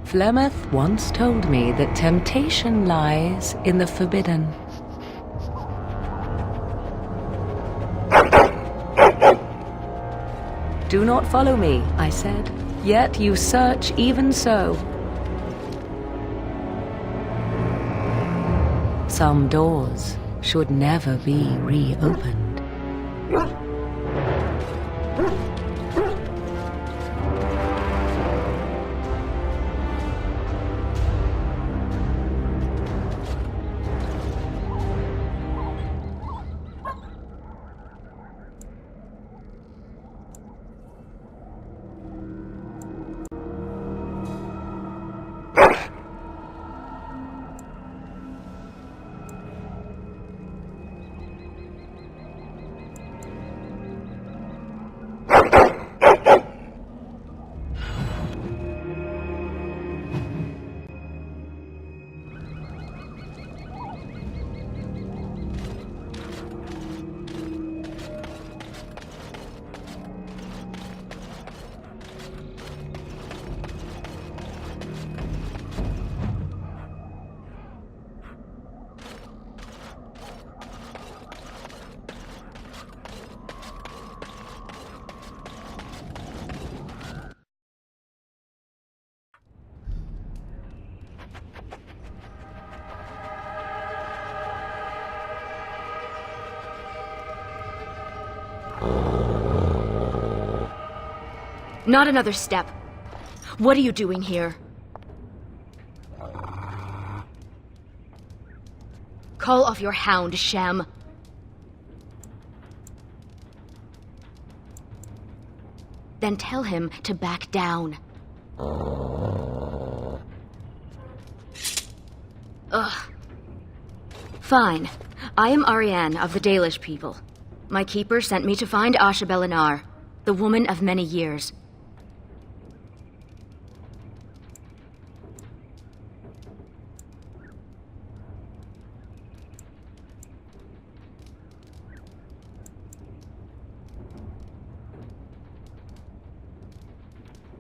Flemeth once told me that temptation lies in the forbidden. Do not follow me, I said, yet you search even so. Some doors should never be reopened. Not another step. What are you doing here? Call off your hound, Shem. Then tell him to back down. Ugh. Fine. I am Ariane of the Dalish people. My keeper sent me to find Asha Belinar, the woman of many years.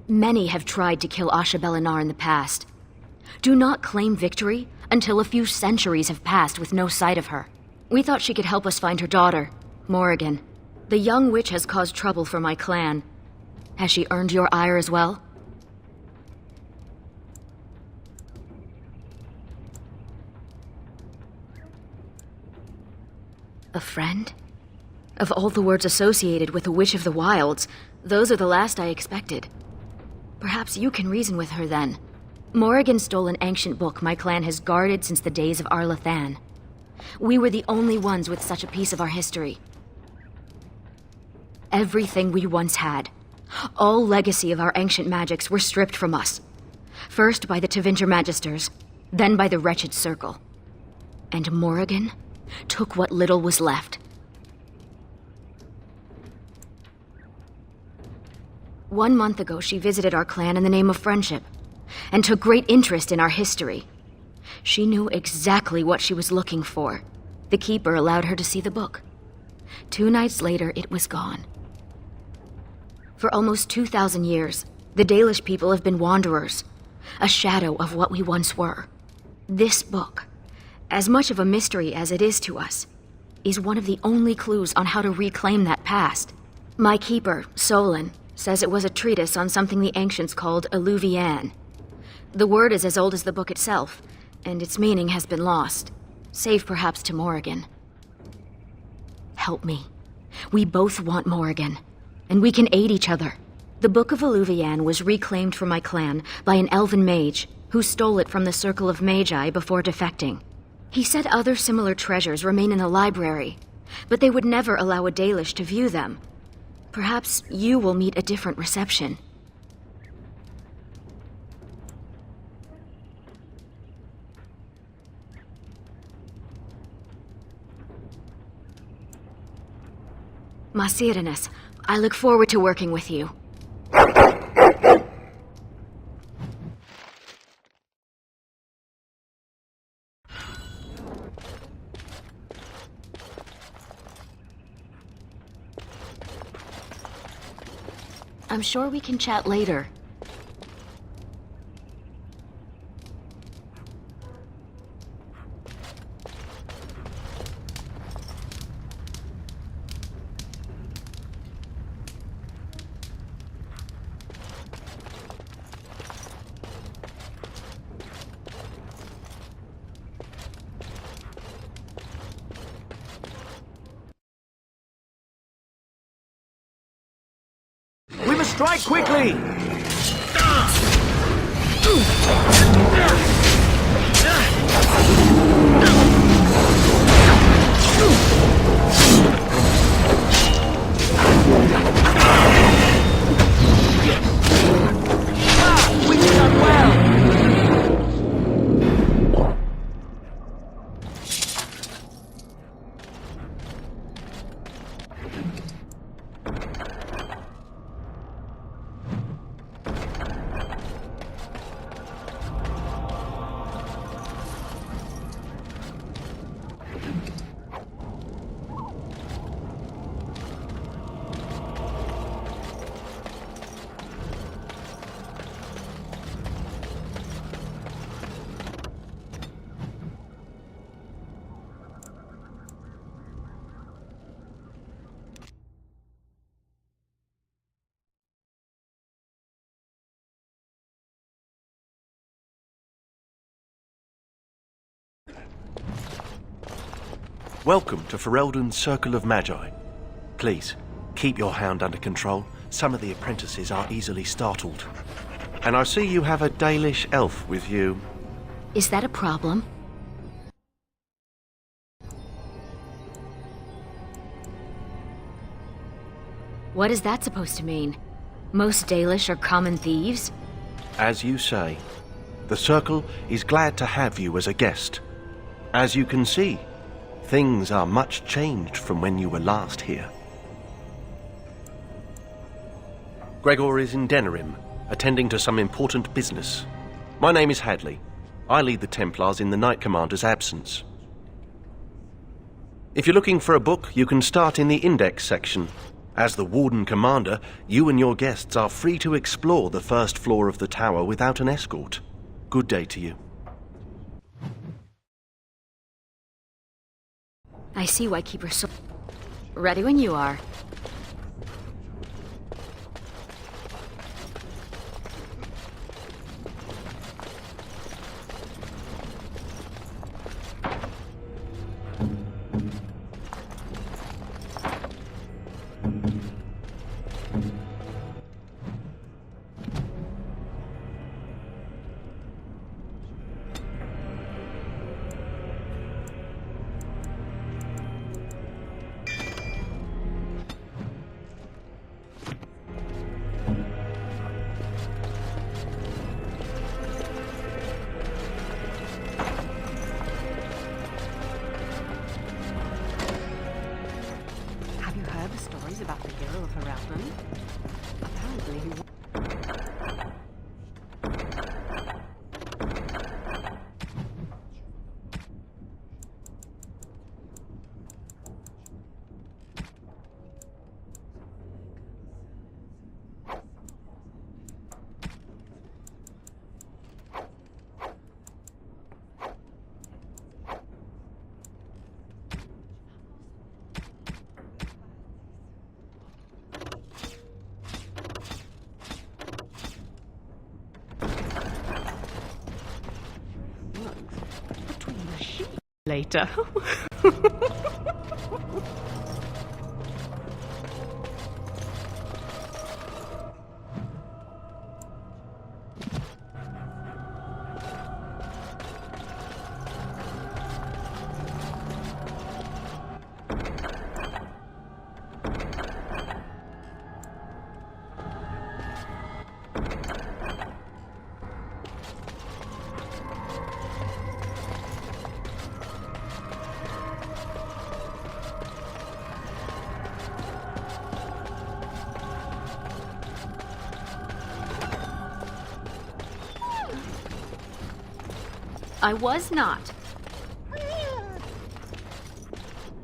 Many have tried to kill Asha Belinar in the past. Do not claim victory until a few centuries have passed with no sight of her. We thought she could help us find her daughter, Morrigan. The young witch has caused trouble for my clan. Has she earned your ire as well? A friend? Of all the words associated with the Witch of the Wilds, those are the last I expected. Perhaps you can reason with her then. Morrigan stole an ancient book my clan has guarded since the days of Arlathan. We were the only ones with such a piece of our history. Everything we once had, all legacy of our ancient magics were stripped from us. First by the Tevinter Magisters, then by the Wretched Circle. And Morrigan took what little was left. 1 month ago, she visited our clan in the name of friendship, and took great interest in our history. She knew exactly what she was looking for. The Keeper allowed her to see the book. 2 nights later, it was gone. For almost 2,000 years, the Dalish people have been wanderers, a shadow of what we once were. This book, as much of a mystery as it is to us, is one of the only clues on how to reclaim that past. My Keeper, Solon, says it was a treatise on something the ancients called Alluvian. The word is as old as the book itself, and its meaning has been lost, save perhaps to Morrigan. Help me. We both want Morrigan, and we can aid each other. The Book of Alluvian was reclaimed for my clan by an elven mage who stole it from the Circle of Magi before defecting. He said other similar treasures remain in the library, but they would never allow a Dalish to view them. Perhaps you will meet a different reception. Masiranis, I look forward to working with you. I'm sure we can chat later. Strike quickly! Wow, we've done well! Welcome to Ferelden's Circle of Magi. Please, keep your hound under control. Some of the apprentices are easily startled. And I see you have a Dalish elf with you. Is that a problem? What is that supposed to mean? Most Dalish are common thieves? As you say, the Circle is glad to have you as a guest. As you can see, things are much changed from when you were last here. Gregor is in Denerim, attending to some important business. My name is Hadley. I lead the Templars in the Knight Commander's absence. If you're looking for a book, you can start in the Index section. As the Warden Commander, you and your guests are free to explore the first floor of the tower without an escort. Good day to you. I see why Keeper's so... Ready when you are. About the hero of Ferelden. Apparently he... later. I was not.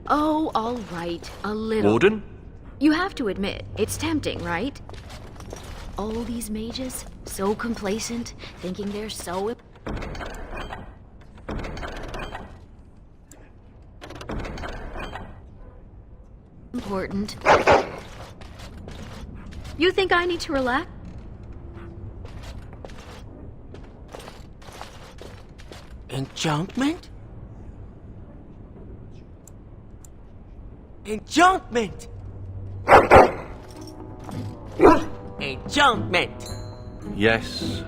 Oh, all right. A little. Warden? You have to admit, it's tempting, right? All these mages, so complacent, thinking they're so... important. You think I need to relax? Enchantment? Enchantment! Enchantment! enchantment. Yes.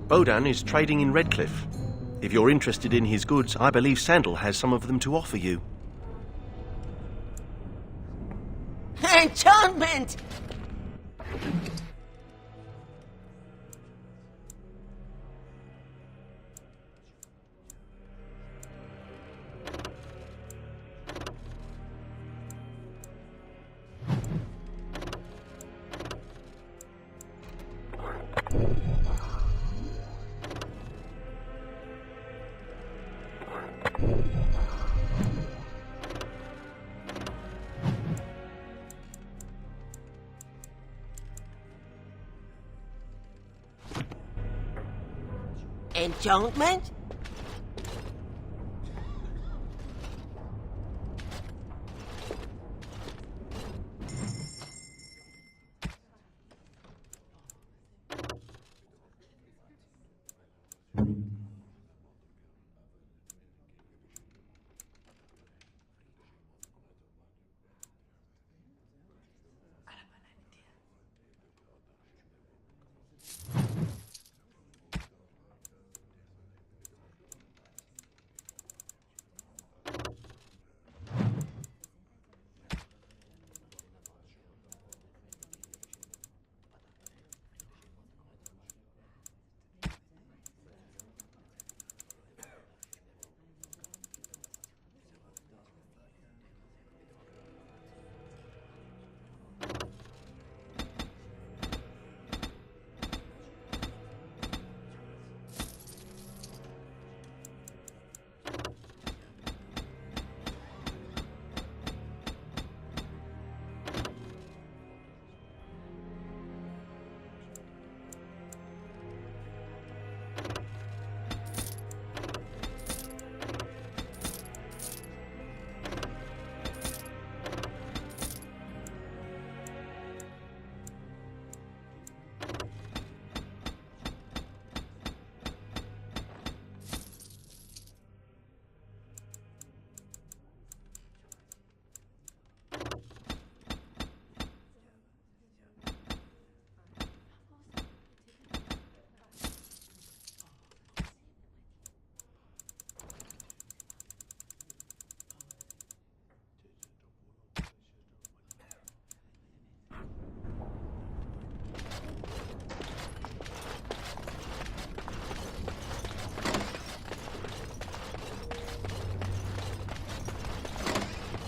Bodan is trading in Redcliffe. If you're interested in his goods, I believe Sandal has some of them to offer you. Enchantment! Enchantment?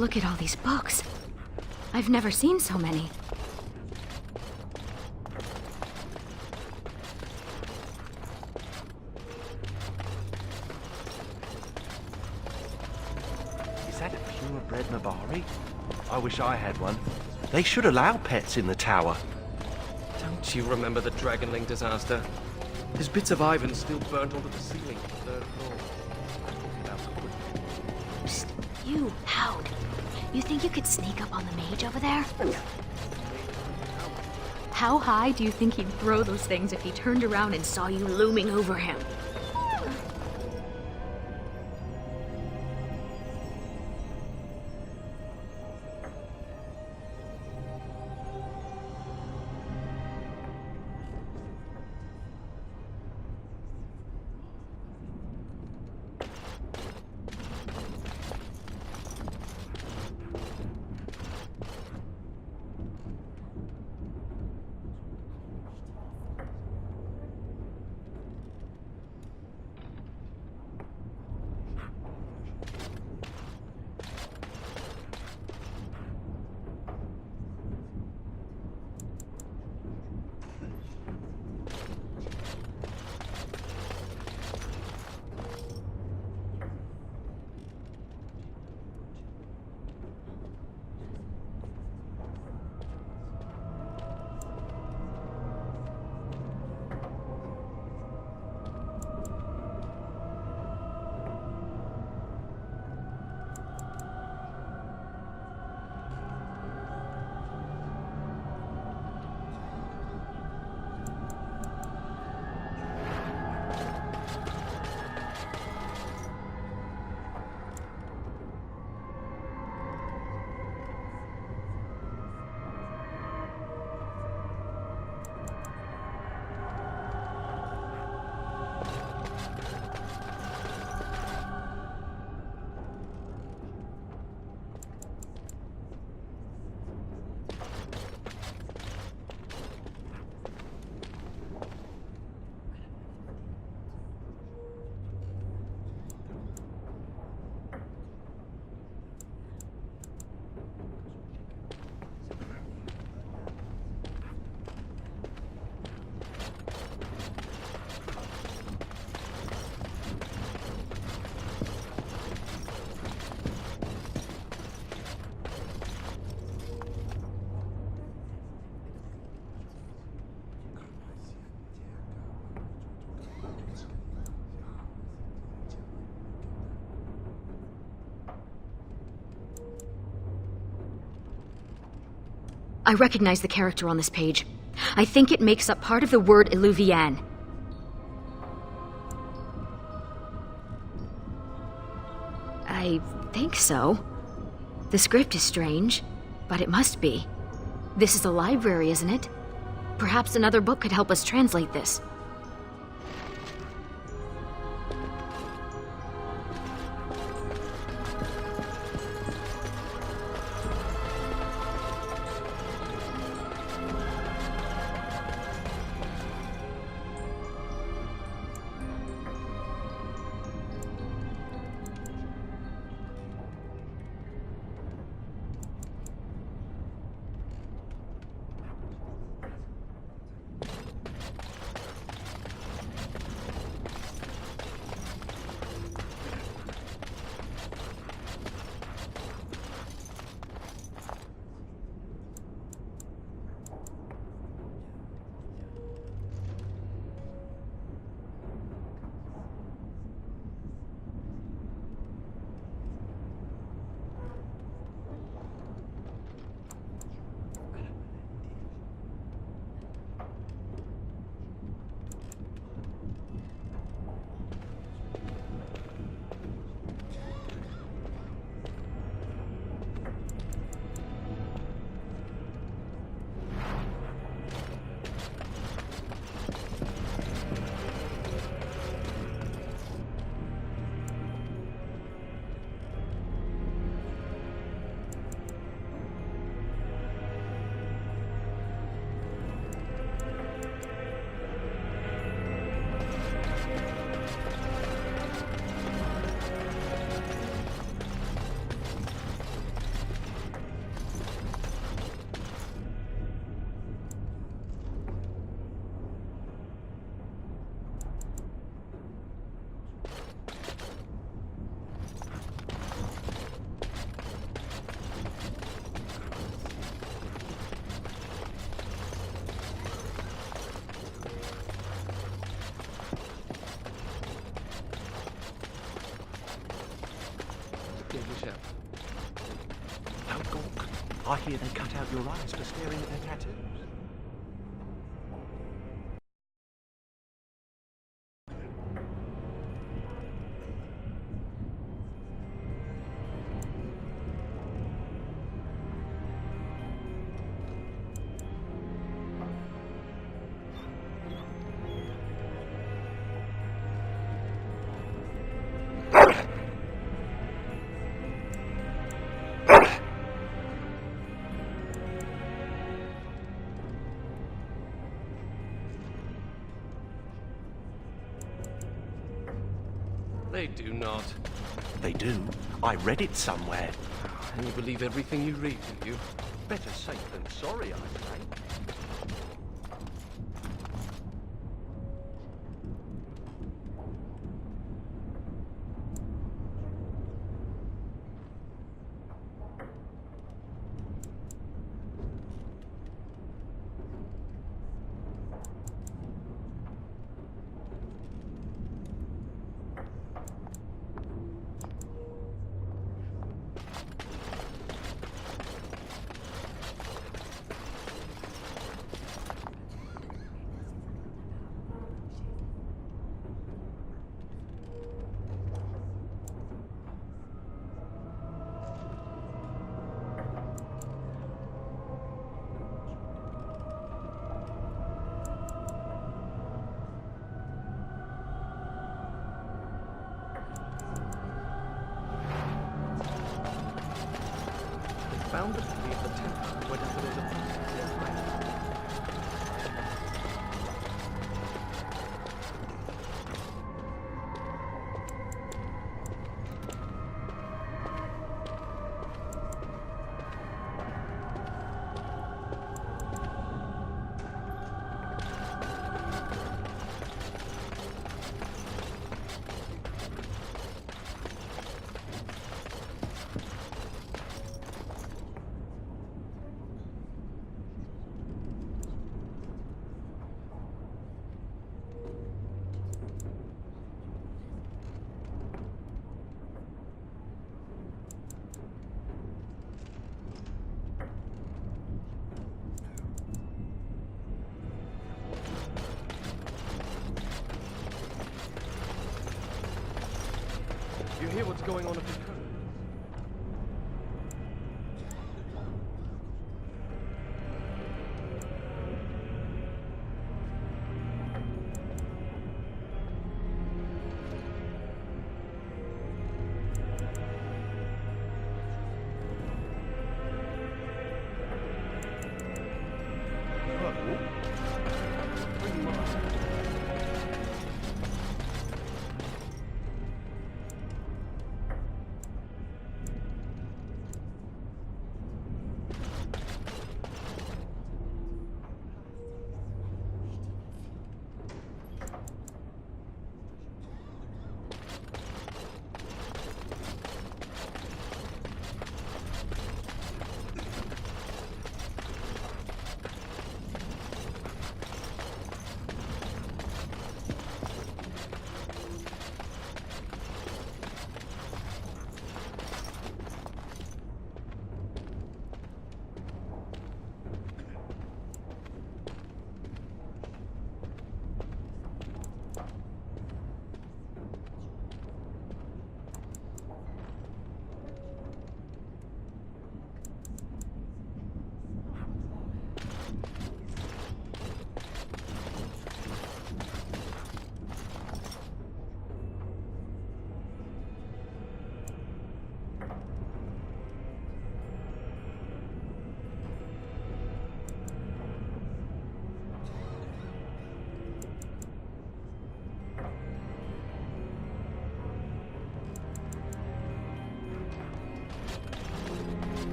Look at all these books. I've never seen so many. Is that a purebred Mabari? I wish I had one. They should allow pets in the tower. Don't you remember the Dragonling disaster? There's bits of Ivan still burnt onto the ceiling of the third floor. I'm talking about the Psst, you, Hound. You think you could sneak up on the mage over there? How high do you think he'd throw those things if he turned around and saw you looming over him? I recognize the character on this page. I think it makes up part of the word Illuvian. I think so. The script is strange, but it must be. This is a library, isn't it? Perhaps another book could help us translate this. I hear they cut out your eyes for staring at their tattoos. They do not. They do. I read it somewhere. And you believe everything you read, do you? Better safe than sorry, I'd say. Found the body of the temple where there was a priest in Blight. hear what's going on up in here?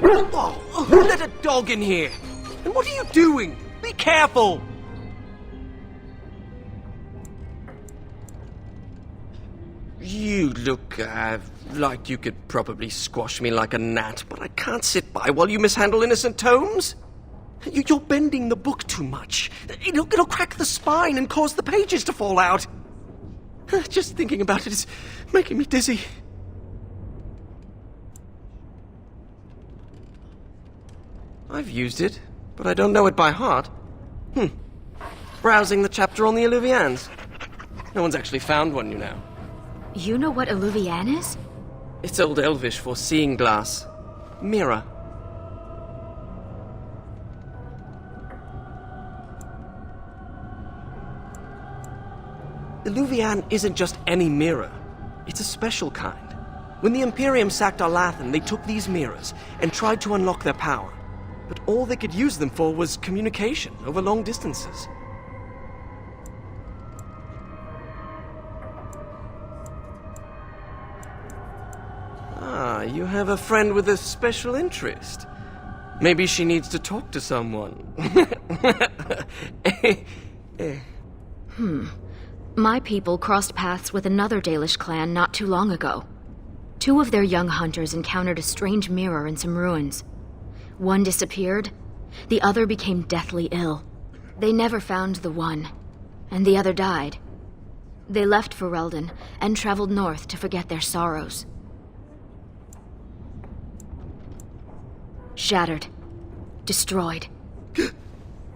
Oh, who let a dog in here? And what are you doing? Be careful! You look, like you could probably squash me like a gnat, but I can't sit by while you mishandle innocent tomes. You're bending the book too much. It'll crack the spine and cause the pages to fall out. Just thinking about it is making me dizzy. I've used it, but I don't know it by heart. Browsing the chapter on the Illuvians. No one's actually found one, you know. You know what Illuvian is? It's Old Elvish for seeing glass. Mirror. Illuvian isn't just any mirror. It's a special kind. When the Imperium sacked Arlathan, they took these mirrors and tried to unlock their power. But all they could use them for was communication over long distances. Ah, you have a friend with a special interest. Maybe she needs to talk to someone. My people crossed paths with another Dalish clan not too long ago. 2 of their young hunters encountered a strange mirror in some ruins. One disappeared, the other became deathly ill. They never found the one, and the other died. They left Ferelden and traveled north to forget their sorrows. Shattered. Destroyed.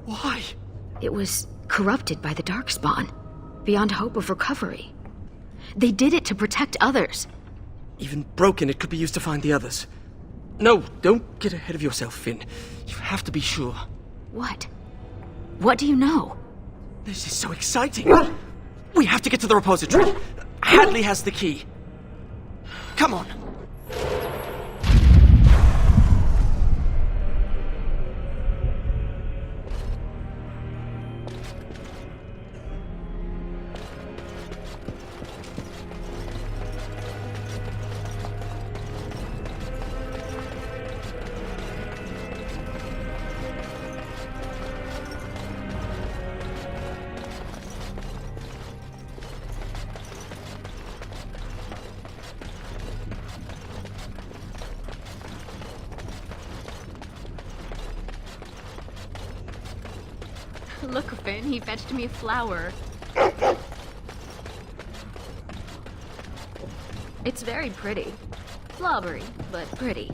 Why? It was corrupted by the Darkspawn, beyond hope of recovery. They did it to protect others. Even broken, it could be used to find the others. No, don't get ahead of yourself, Finn. You have to be sure. What? What do you know? This is so exciting. We have to get to the repository. Hadley has the key. Come on. Look, Finn, he fetched me a flower. It's very pretty. Slobbery, but pretty.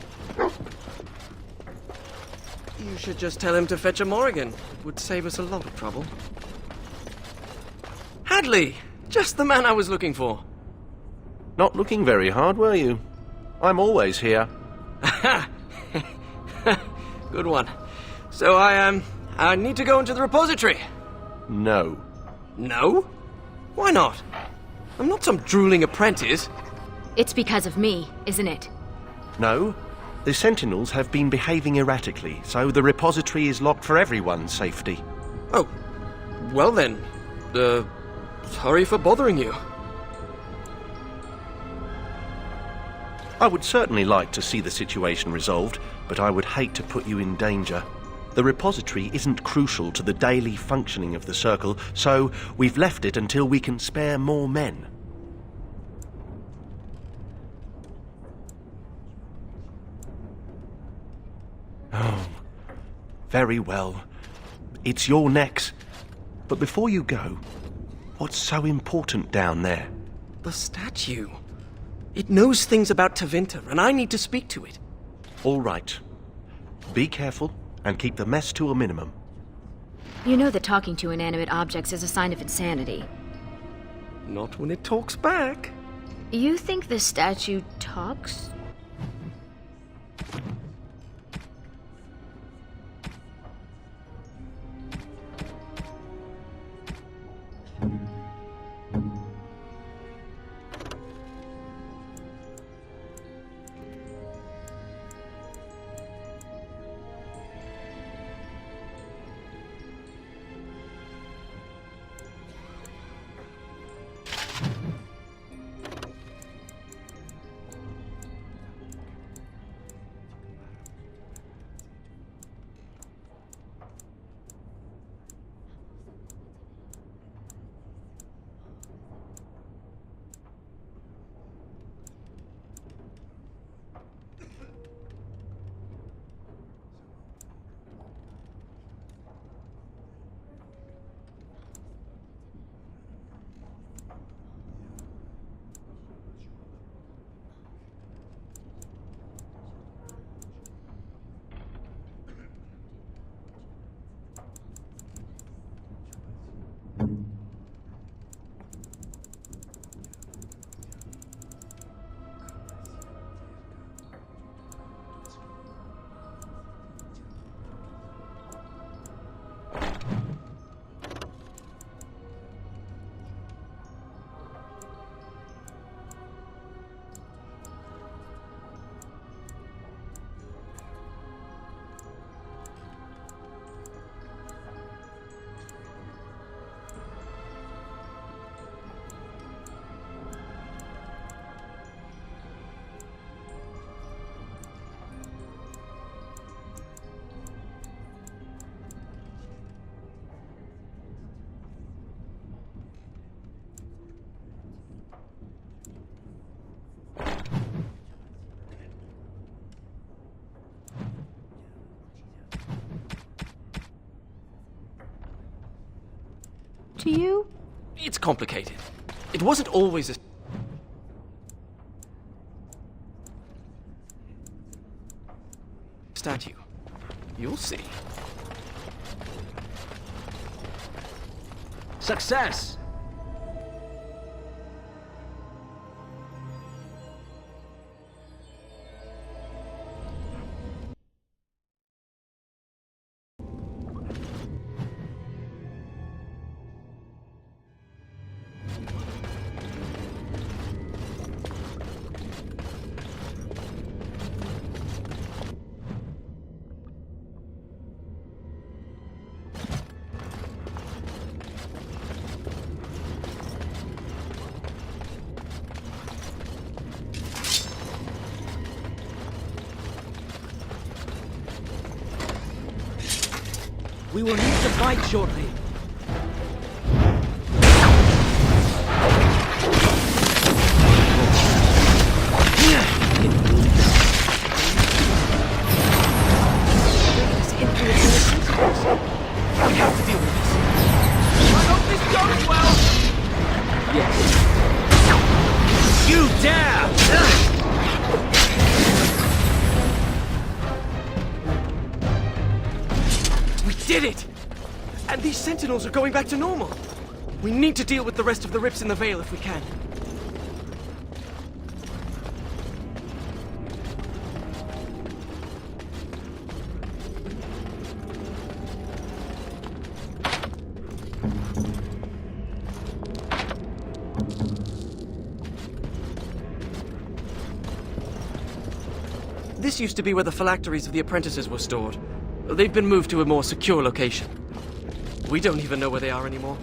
You should just tell him to fetch a Morrigan. It would save us a lot of trouble. Hadley! Just the man I was looking for. Not looking very hard, were you? I'm always here. Good one. So I need to go into the repository. No. No? Why not? I'm not some drooling apprentice. It's because of me, isn't it? No. The Sentinels have been behaving erratically, so the repository is locked for everyone's safety. Oh, well then. Sorry for bothering you. I would certainly like to see the situation resolved, but I would hate to put you in danger. The repository isn't crucial to the daily functioning of the Circle, so we've left it until we can spare more men. Oh, very well. It's your necks. But before you go, what's so important down there? The statue. It knows things about Tevinter, and I need to speak to it. All right. Be careful and keep the mess to a minimum. You know that talking to inanimate objects is a sign of insanity. Not when it talks back. You think the statue talks? to you? It's complicated. It wasn't always a... statue. You'll see. Success! We will need to fight shortly. We have to deal with this. I hope this goes well! Yes. You dare! We did it! And these sentinels are going back to normal. We need to deal with the rest of the rips in the Vale if we can. This used to be where the phylacteries of the apprentices were stored. They've been moved to a more secure location. We don't even know where they are anymore.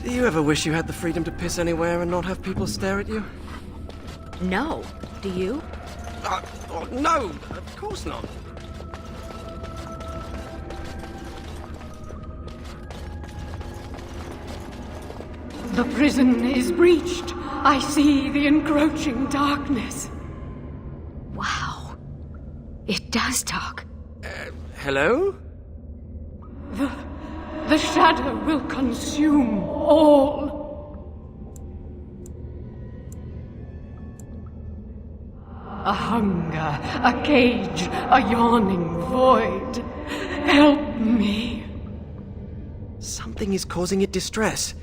Do you ever wish you had the freedom to piss anywhere and not have people stare at you? No. Do you? Oh, no, of course not. The prison is breached. I see the encroaching darkness. Wow. It does talk. Hello? The shadow will consume all. A hunger, a cage, a yawning void. Help me. Something is causing it distress.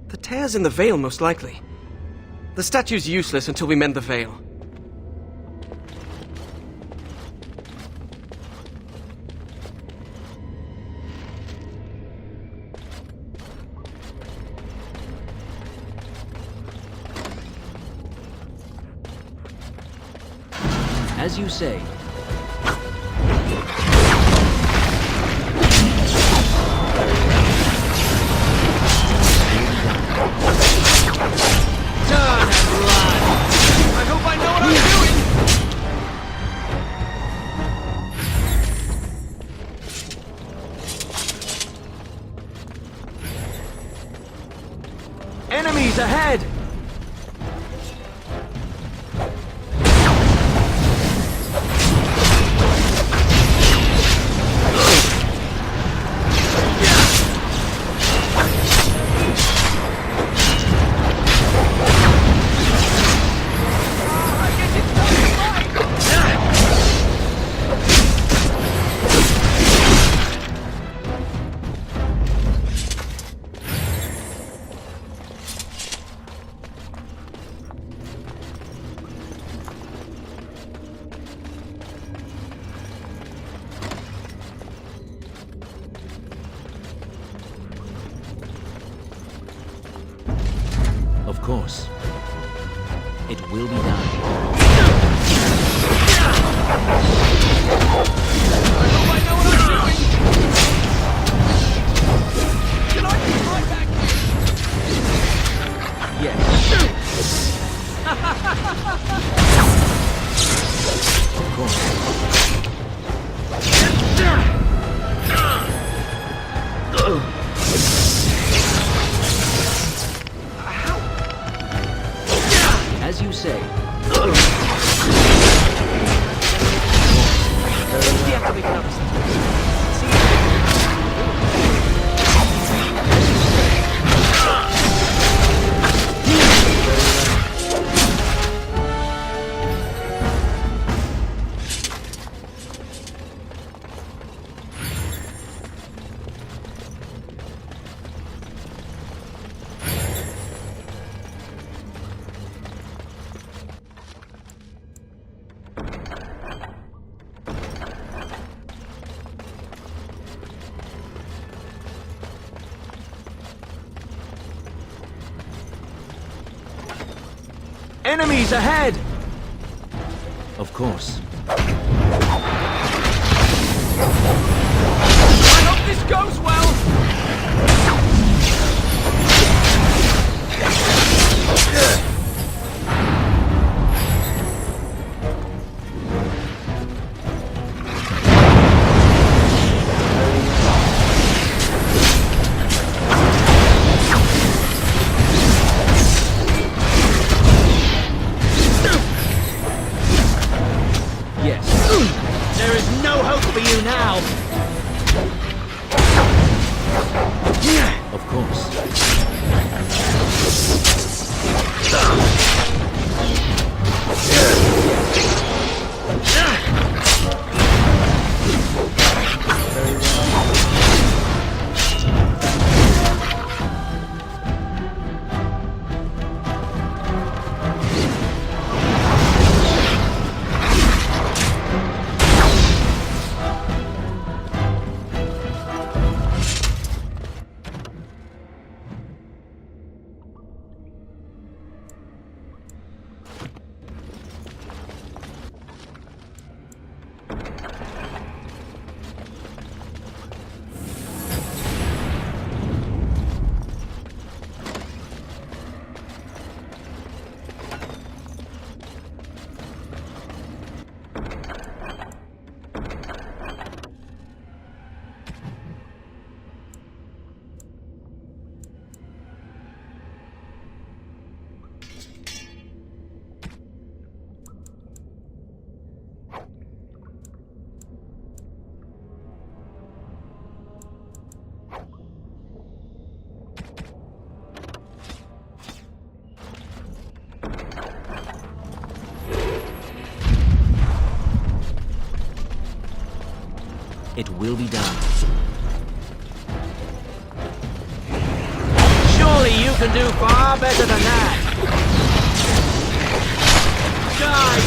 The tear's in the veil, most likely. The statue's useless until we mend the veil. As you say. Turn and run! I hope I know what I'm doing! Enemies ahead! Of course. It will be done. Yes. Of course. As you say. Enemies ahead! Of course. I hope this goes well! There is no hope for you now! Of course. It will be done. Surely you can do far better than that! Die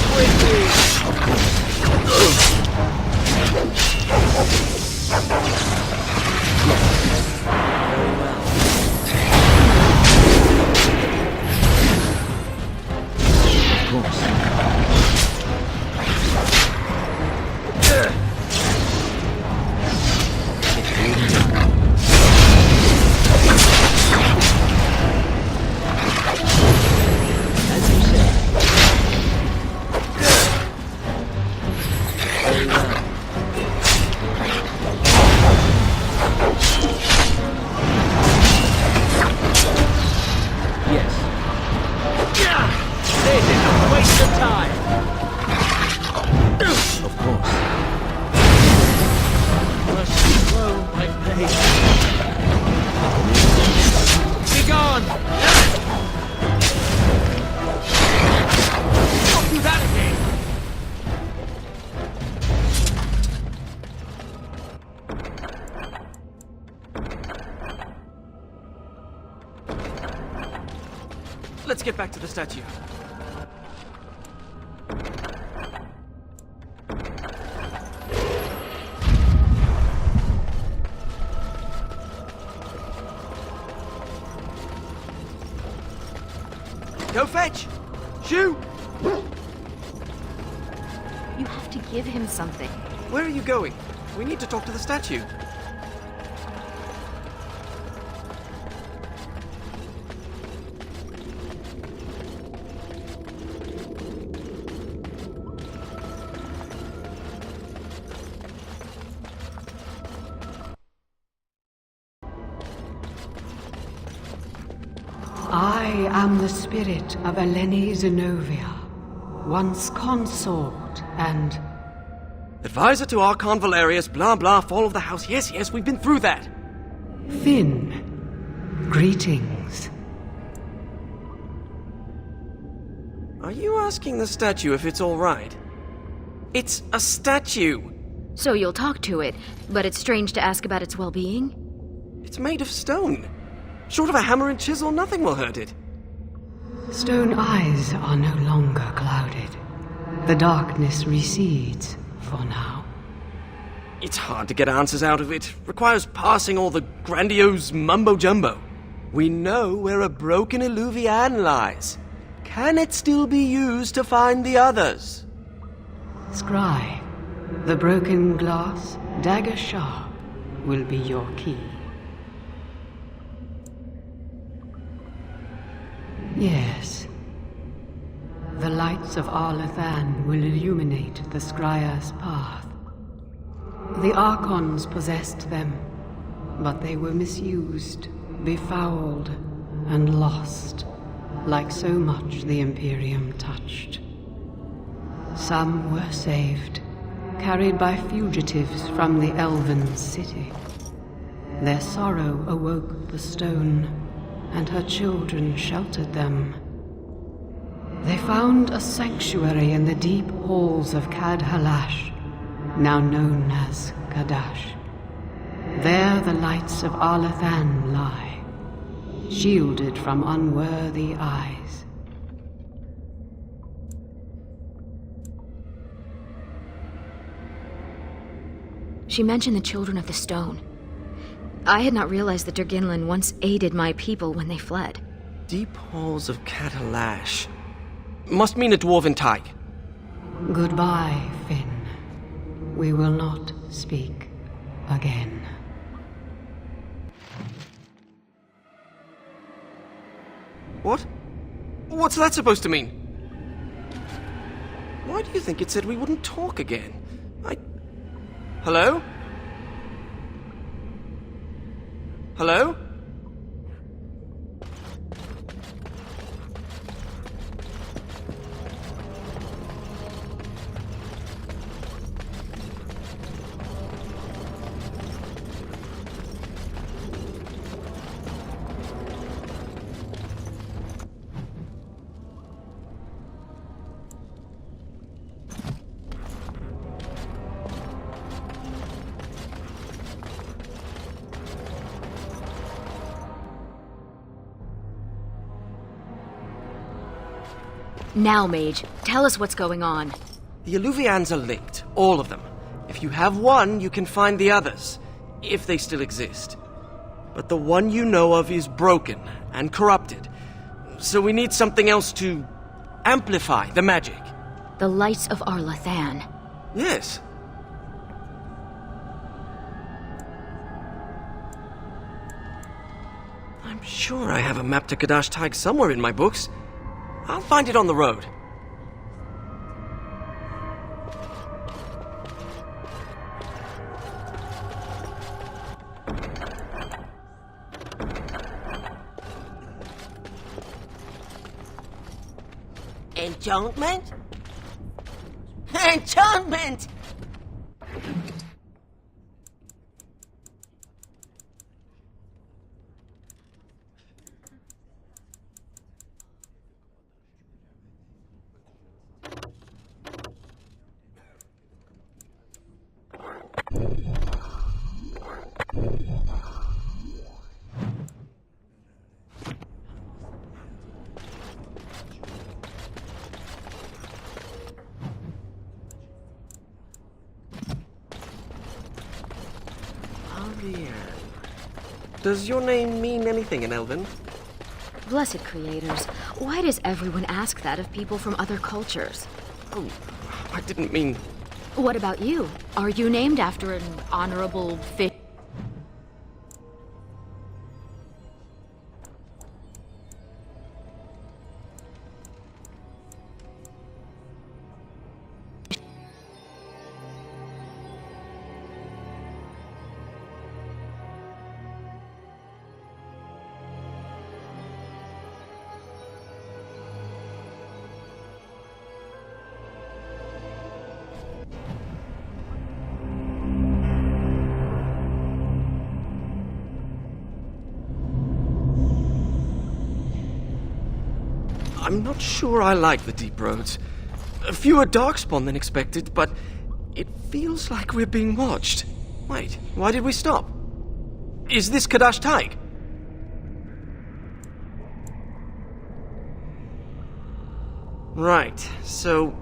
Very well. Of course. Let's get back to the statue. Go fetch! Shoo! You have to give him something. Where are you going? We need to talk to the statue. I am the spirit of Eleni Zenobia, once consort and... Advisor to Archon Valerius, blah blah, fall of the house. Yes, yes, we've been through that. Finn. Greetings. Are you asking the statue if it's all right? It's a statue. So you'll talk to it, but it's strange to ask about its well-being? It's made of stone. Short of a hammer and chisel, nothing will hurt it. Stone eyes are no longer clouded. The darkness recedes for now. It's hard to get answers out of it. Requires parsing all the grandiose mumbo-jumbo. We know where a broken Illuvian lies. Can it still be used to find the others? Scry, the broken glass, dagger sharp, will be your key. Yes. The lights of Arlathan will illuminate the Scrya's path. The Archons possessed them, but they were misused, befouled, and lost, like so much the Imperium touched. Some were saved, carried by fugitives from the Elven city. Their sorrow awoke the stone, and her children sheltered them. They found a sanctuary in the deep halls of Cadhalash, now known as Kadash. There the lights of Arlathan lie, shielded from unworthy eyes. She mentioned the Children of the Stone. I had not realized that Durginlin once aided my people when they fled. Deep halls of Catalash. Must mean a dwarven tyke. Goodbye, Finn. We will not speak again. What? What's that supposed to mean? Why do you think it said we wouldn't talk again? Hello? Hello? Now, Mage, tell us what's going on. The Illuvians are linked, all of them. If you have one, you can find the others, if they still exist. But the one you know of is broken and corrupted, so we need something else to amplify the magic. The lights of Arlathan. Yes. I'm sure I have a map to Kadash Tig somewhere in my books. I'll find it on the road. Enchantment? Enchantment! Does your name mean anything in Elven? Blessed creators, why does everyone ask that of people from other cultures? Oh, I didn't mean... What about you? Are you named after an honorable fish? I'm not sure I like the deep roads. Fewer darkspawn than expected, but it feels like we're being watched. Wait, why did we stop? Is this Kadash Taig? Right, so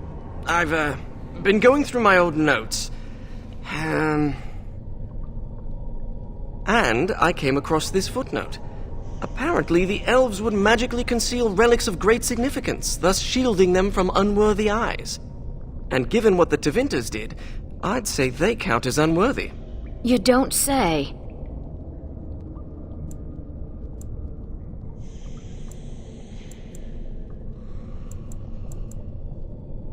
I've been going through my old notes. And I came across this footnote. Apparently, the elves would magically conceal relics of great significance, thus shielding them from unworthy eyes. And given what the Tevinters did, I'd say they count as unworthy. You don't say.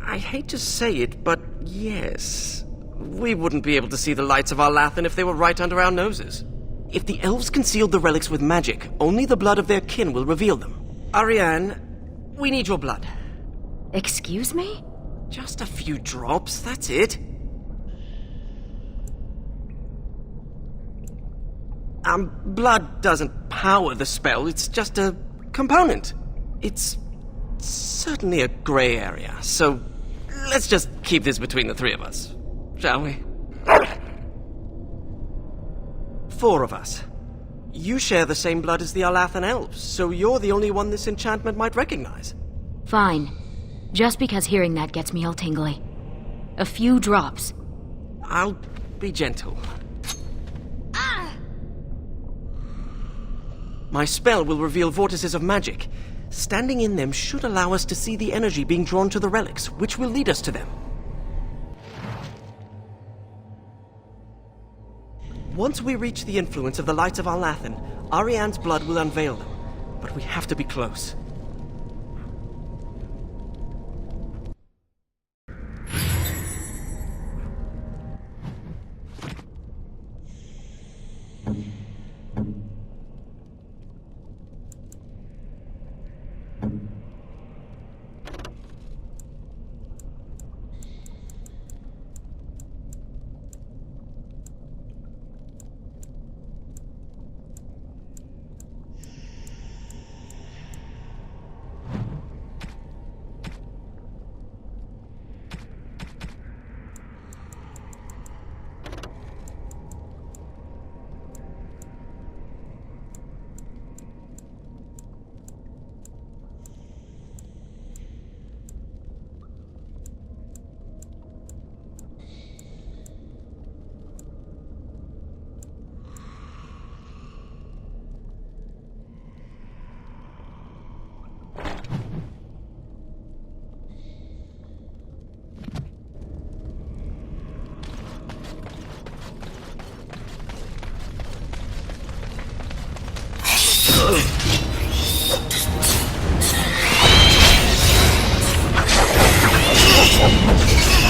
I hate to say it, but yes. We wouldn't be able to see the lights of Arlathan if they were right under our noses. If the elves concealed the relics with magic, only the blood of their kin will reveal them. Ariane, we need your blood. Excuse me? Just a few drops, that's it. Blood doesn't power the spell, it's just a component. It's certainly a gray area, so let's just keep this between the three of us, shall we? 4 of us. You share the same blood as the Arlathan elves, so you're the only one this enchantment might recognize. Fine. Just because hearing that gets me all tingly. A few drops. I'll be gentle. My spell will reveal vortices of magic. Standing in them should allow us to see the energy being drawn to the relics, which will lead us to them. Once we reach the influence of the lights of Arlathan, Ariane's blood will unveil them. But we have to be close.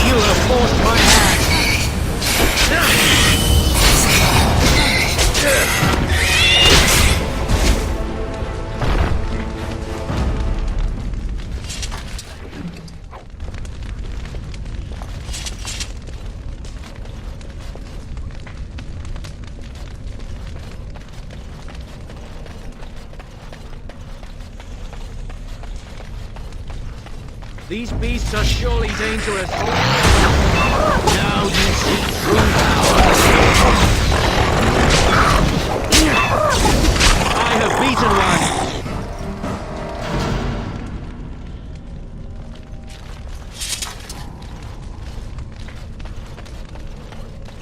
You have forced my hand. These beasts are surely dangerous. Now you see true power. I have beaten one.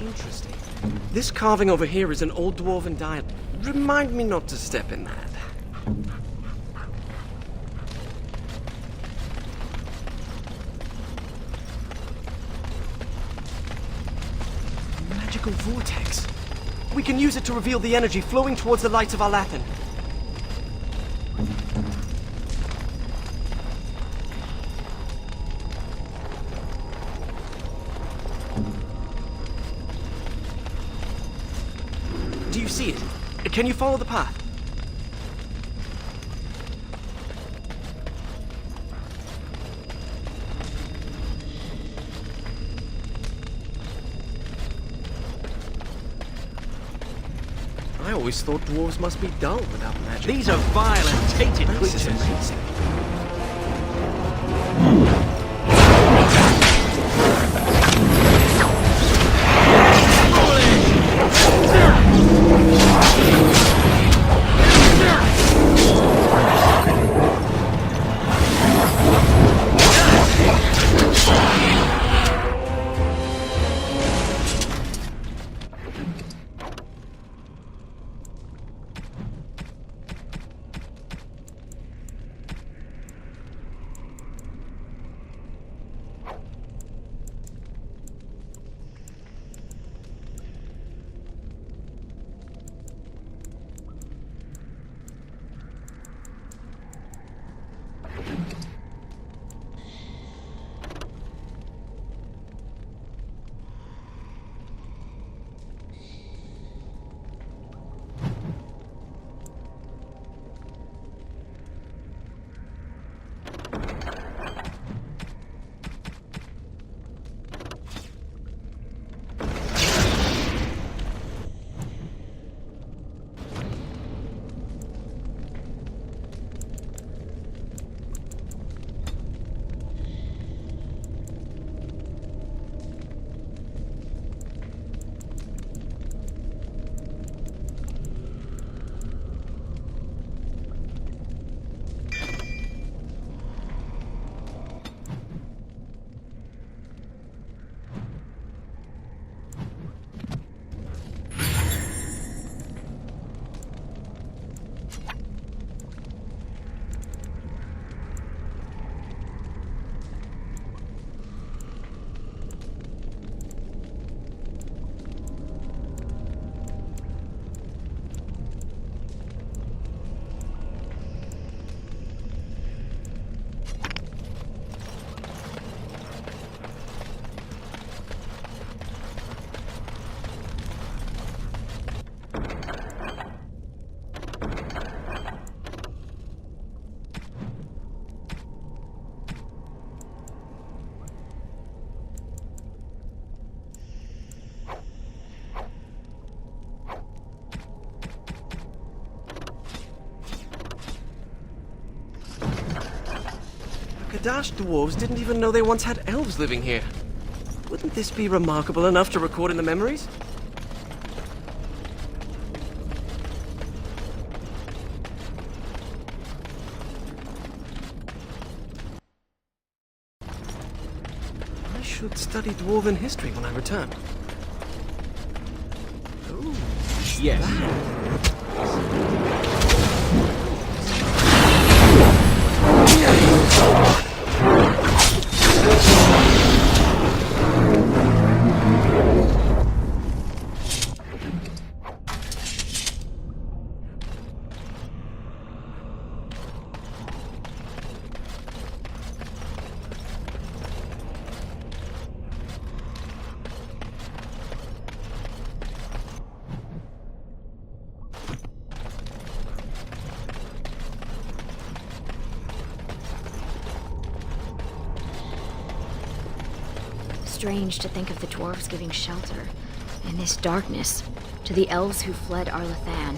Interesting. This carving over here is an old dwarven dial. Remind me not to step in that. Magical vortex. We can use it to reveal the energy flowing towards the lights of Arlathan. Do you see it? Can you follow the path? I always thought dwarves must be dull without magic. These are vile and tainted This is creatures. amazing. Kadash dwarves didn't even know they once had elves living here. Wouldn't this be remarkable enough to record in the memories? I should study dwarven history when I return. Oh, Yes. Strange to think of the dwarves giving shelter, in this darkness, to the elves who fled Arlathan.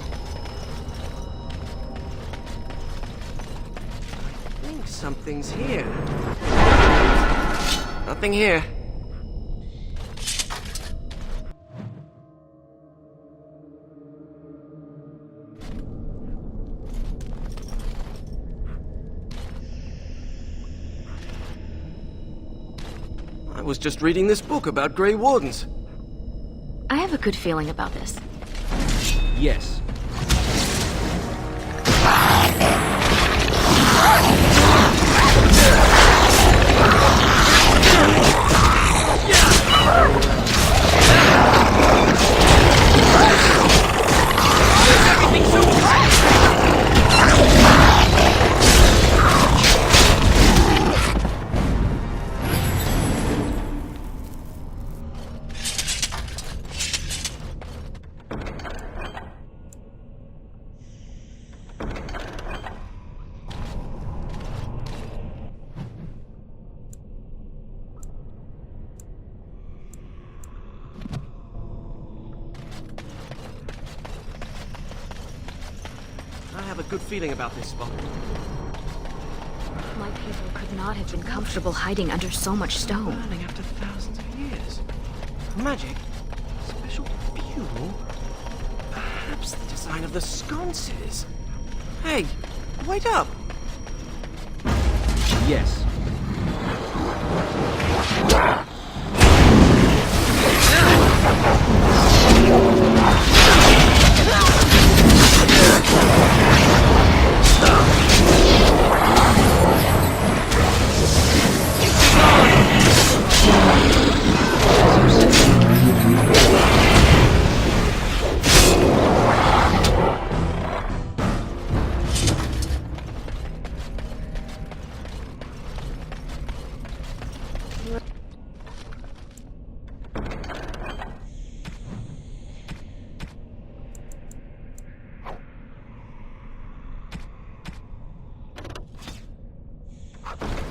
I think something's here. Nothing here. I was just reading this book about Grey Wardens. I have a good feeling about this. Yes. I have a good feeling about this spot. My people could not have been comfortable hiding under so much stone. Burning after thousands of years. Magic? Special fuel? Perhaps the design of the sconces? Hey, wait up! Yes.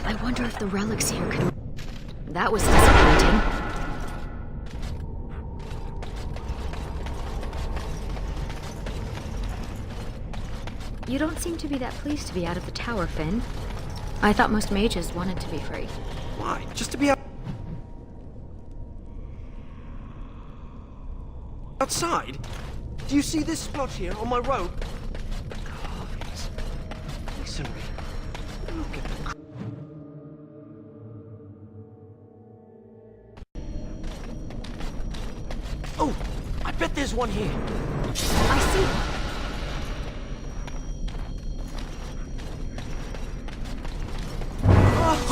I wonder if the relics here could... That was disappointing. You don't seem to be that pleased to be out of the tower, Finn. I thought most mages wanted to be free. Why? Just to be outside? Do you see this spot here on my rope? Carvings. Masonry. Look at the... Oh! I bet there's one here. I see.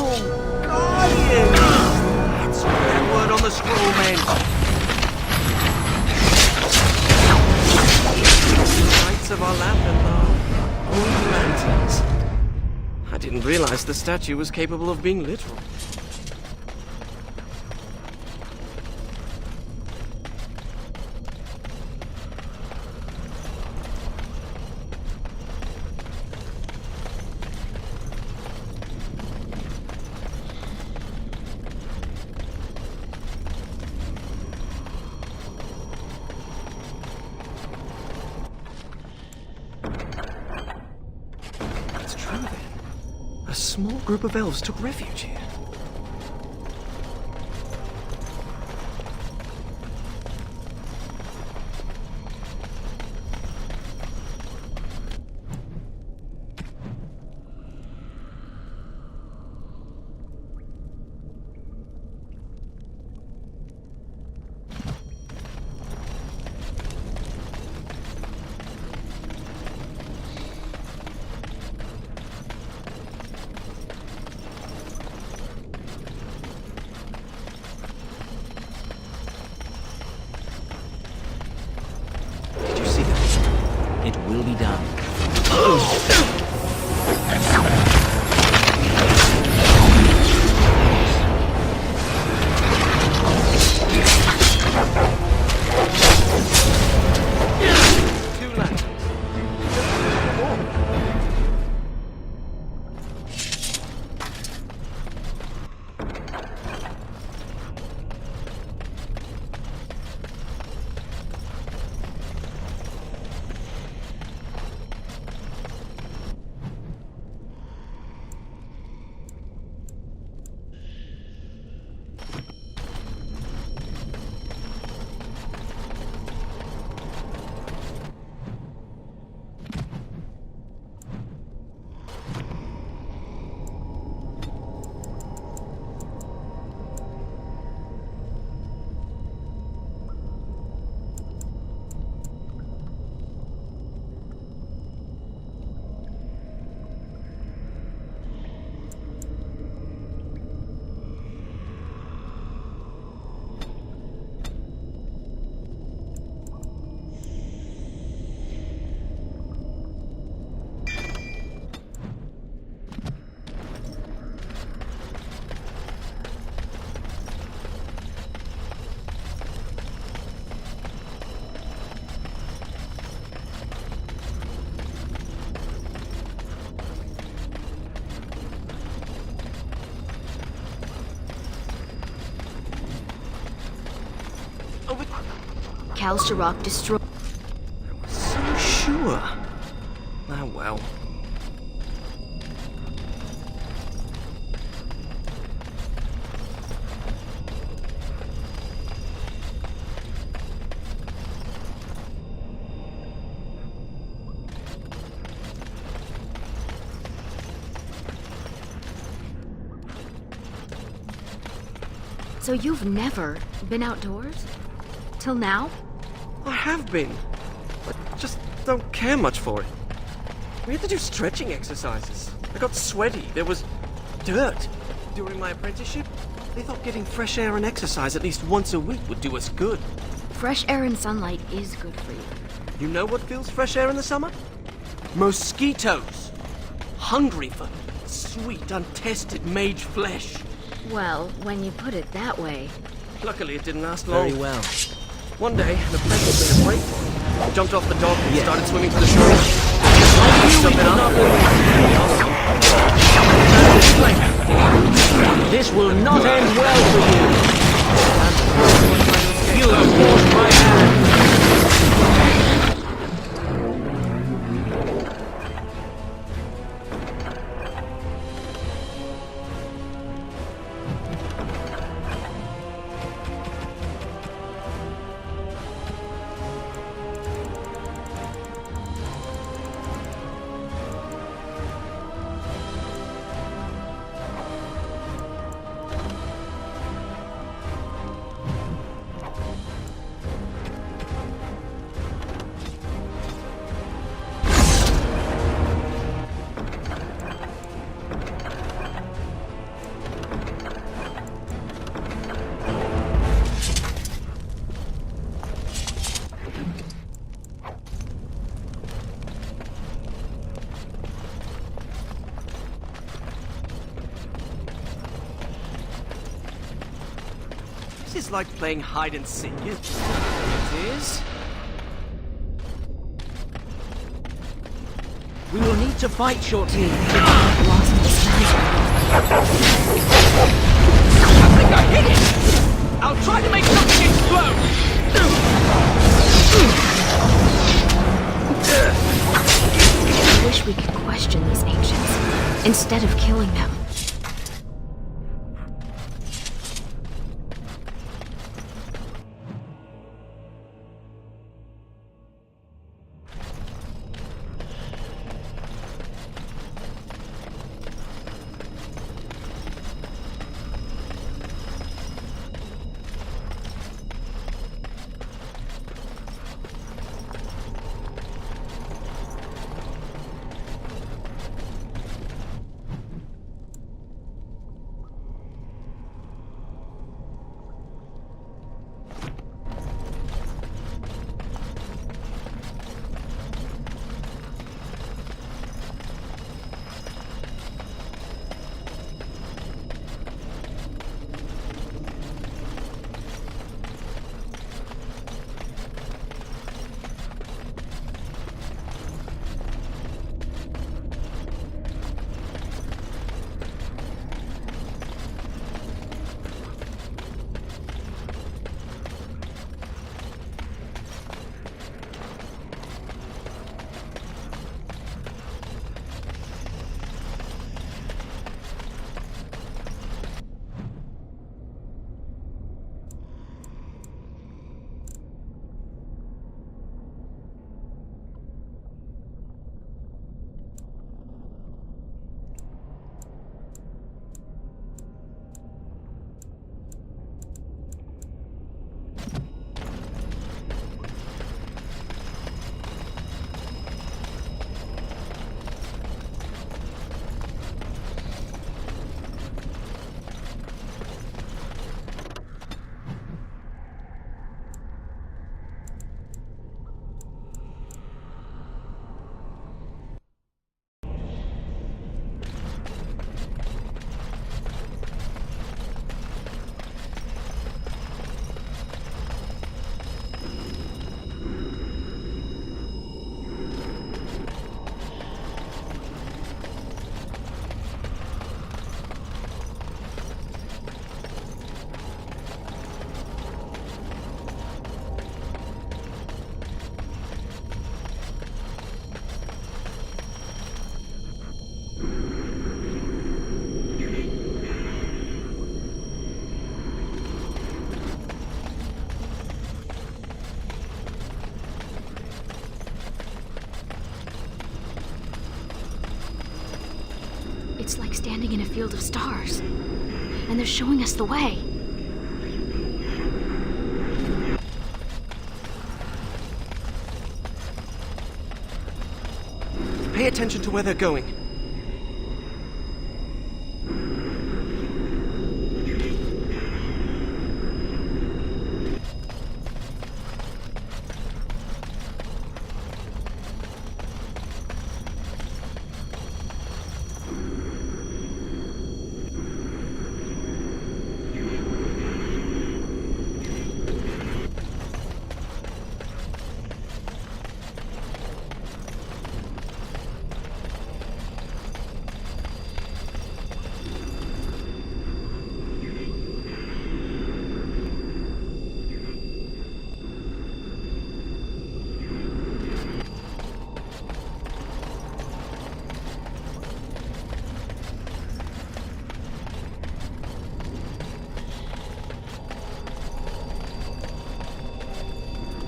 Oh, Guardian! That's what that word on the scroll meant. Knights of our land are old lanterns. I didn't realize the statue was capable of being literal. small group of elves took refuge here. It will be done. Two lanterns. Kal Sharok destroyed. I was so sure. Ah, well. So you've never been outdoors? Till now? I have been. I just don't care much for it. We had to do stretching exercises. I got sweaty. There was dirt. During my apprenticeship, they thought getting fresh air and exercise at least once a week would do us good. Fresh air and sunlight is good for you. You know what fills fresh air in the summer? Mosquitoes. Hungry for sweet, untested mage flesh. Well, when you put it that way. Luckily, it didn't last long. Very well. One day, an apprentice made a break for it. I jumped off the dock and started swimming to the shore. This will not end well for you. You have forced my hand. This is like playing hide and seek. It is. We will need to fight shortly. Lost this I think I hit it! I'll try to make something explode! I wish we could question these ancients. instead of killing them. It's like standing in a field of stars. And they're showing us the way. Pay attention to where they're going.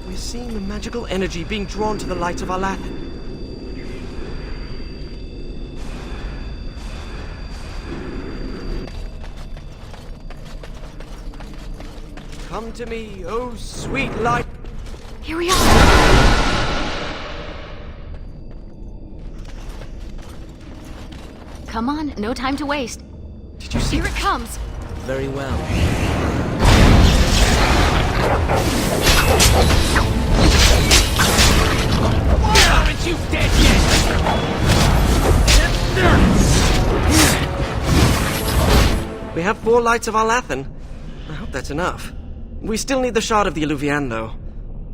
We're seeing the magical energy being drawn to the light of Alathan. Come to me, oh sweet light. Here we are! Come on, no time to waste. Did you see? Here it comes! Very well. Haven't you dead yet? We have 4 lights of Alathan. I hope that's enough. We still need the shard of the Eluvian, though.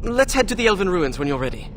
Let's head to the Elven Ruins when you're ready.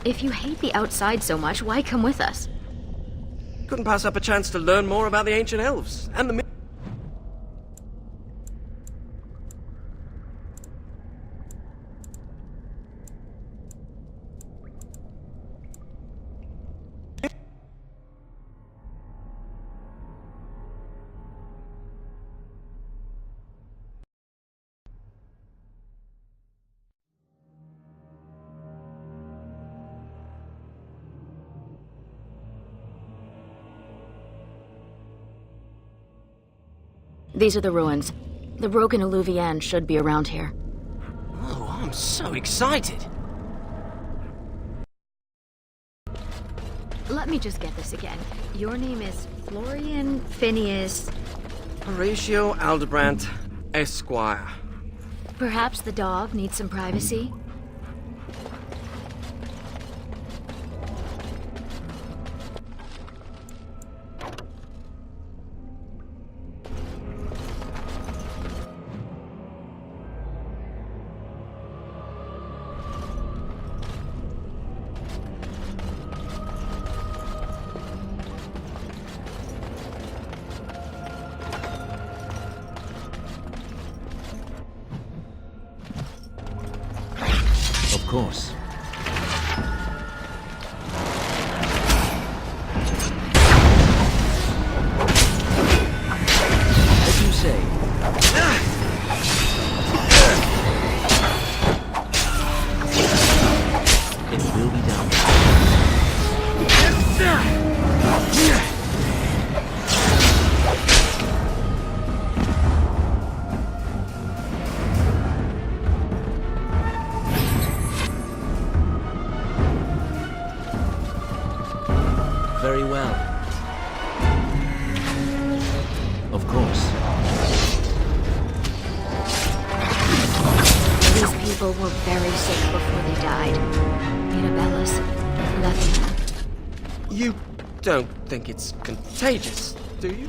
If you hate the outside so much, why come with us? Couldn't pass up a chance to learn more about the ancient elves and the... These are the ruins. The Broken Alluvian should be around here. Oh, I'm so excited! Let me just get this again. Your name is Florian Phineas... Horatio Aldebrandt, Esquire. Perhaps the dog needs some privacy? Of course. As you say. It will be done. Very well. Of course. These people were very sick before they died. Mirabellus left them. You don't think it's contagious, do you?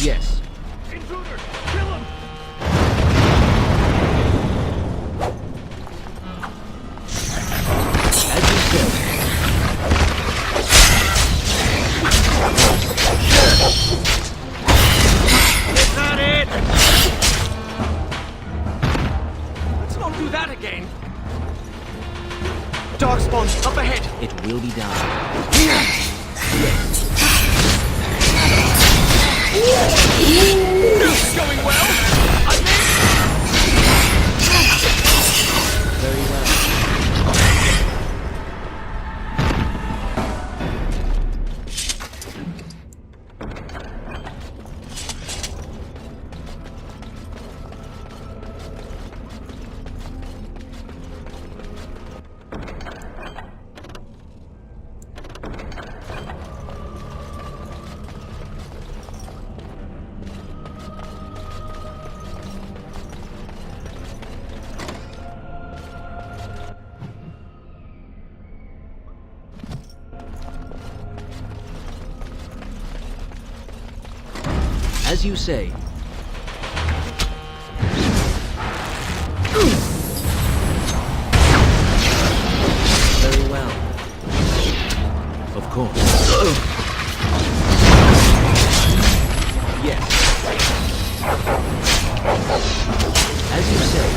Yes. Intruder! Kill him! As you said. Is that it? Let's not do that again. Dark spawn, up ahead. It will be done. This is going well. Very well. As you say. Very well. Of course. Yes. As you say.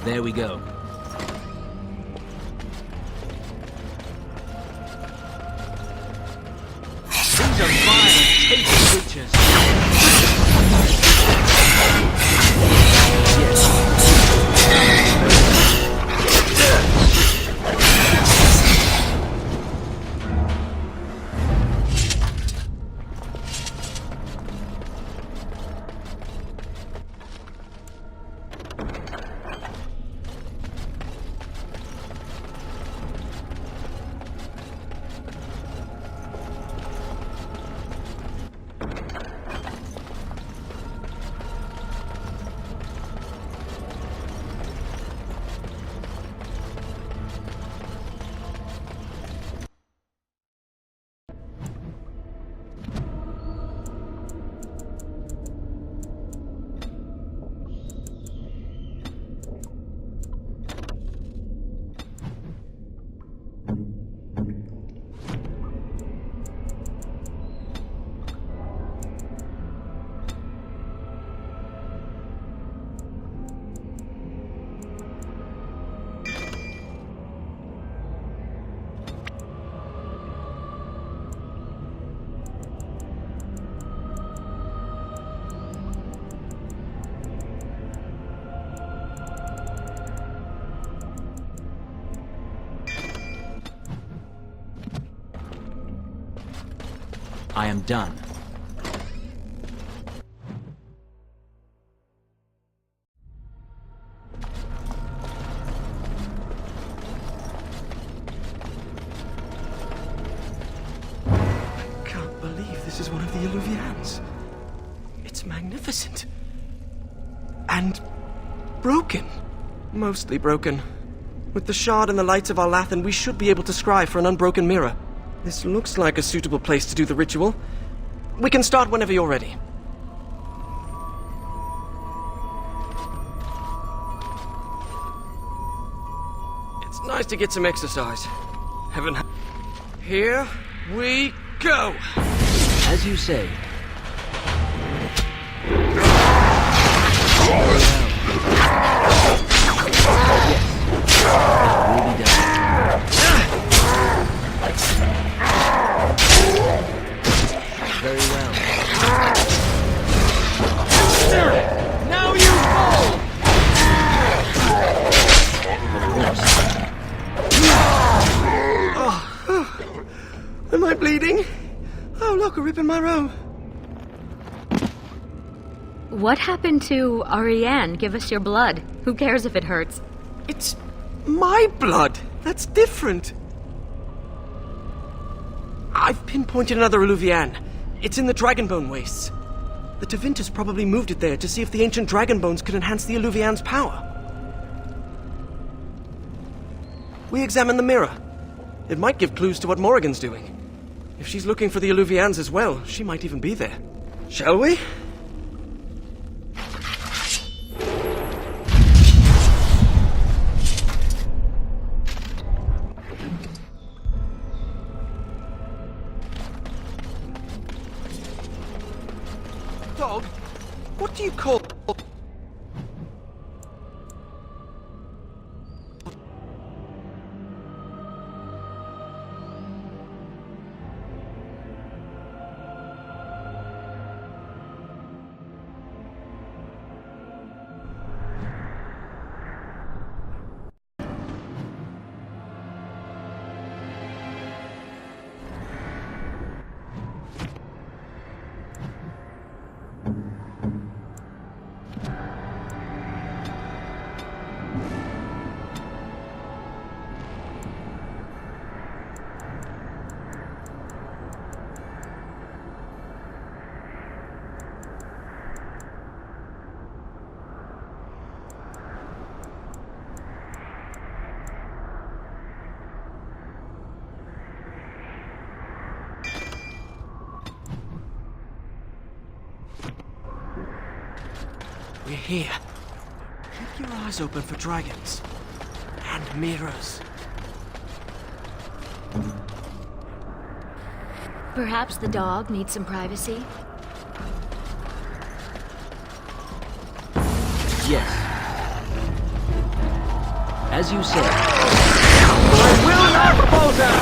There we go. These are violent, tasty creatures. I am done. I can't believe this is one of the Illuvians. It's magnificent. And broken. Mostly broken. With the shard and the lights of our Lathan, we should be able to scry for an unbroken mirror. This looks like a suitable place to do the ritual. We can start whenever you're ready. It's nice to get some exercise. Heaven. Here we go! As you say. Very well. Now you fall! Oh. Am I bleeding? Oh, look, a rip in my robe. What happened to Ariane? Give us your blood. Who cares if it hurts? It's my blood. That's different. I've pinpointed another Illuvian. It's in the Dragonbone Wastes. The Tevintus probably moved it there to see if the ancient Dragonbones could enhance the Illuvian's power. We examine the mirror. It might give clues to what Morrigan's doing. If she's looking for the Illuvians as well, she might even be there. Shall we? Dog, what do you call... We're here. Keep your eyes open for dragons. And mirrors. Perhaps the dog needs some privacy? Yes. As you say. I will not falter!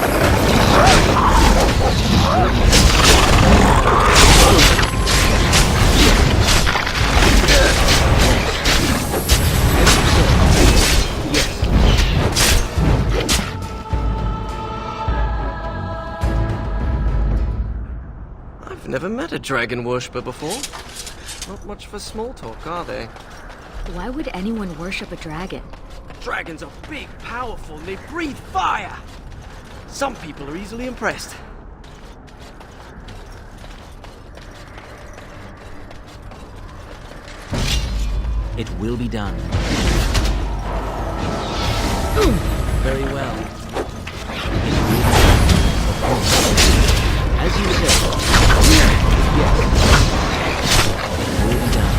I've never met a dragon worshipper before. Not much for small talk, are they? Why would anyone worship a dragon? Dragons are big, powerful, and they breathe fire! Some people are easily impressed. It will be done. Very well. As you say. Yes. It will be done.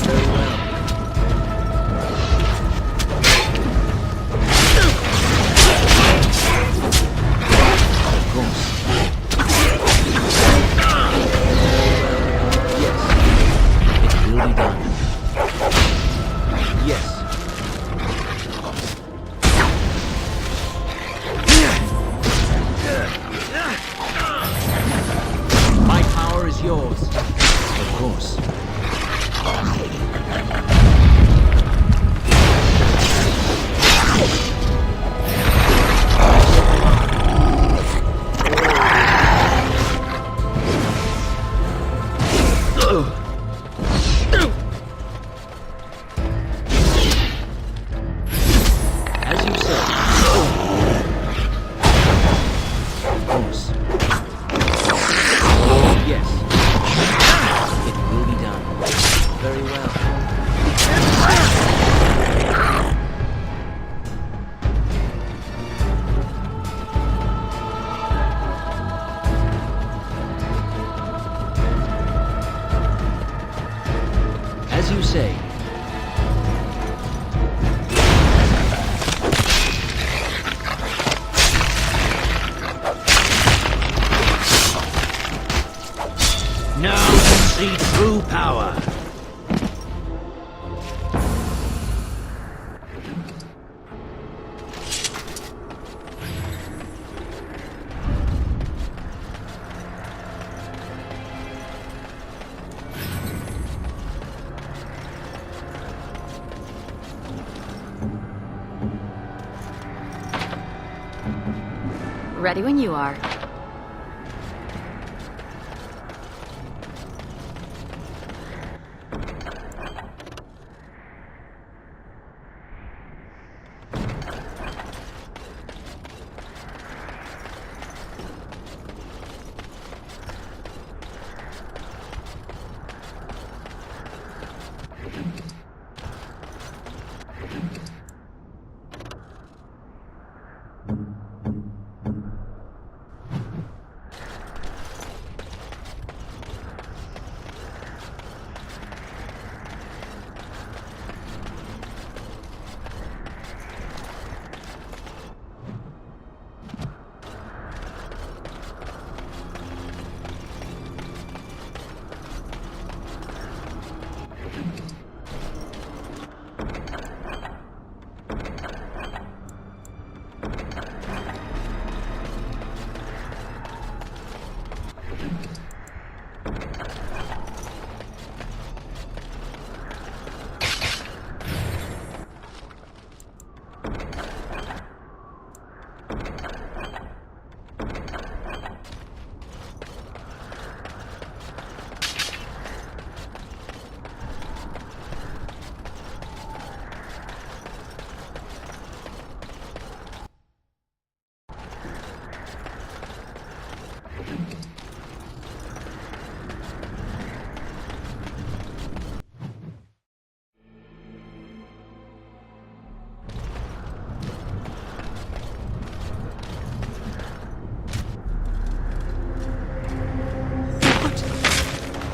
Very well. Of course. Yes. It will be done. Yes. My power is yours. Of course. As you say. Of course. Yes. It will be done. Very well. As you say. Now you see true power. Ready when you are.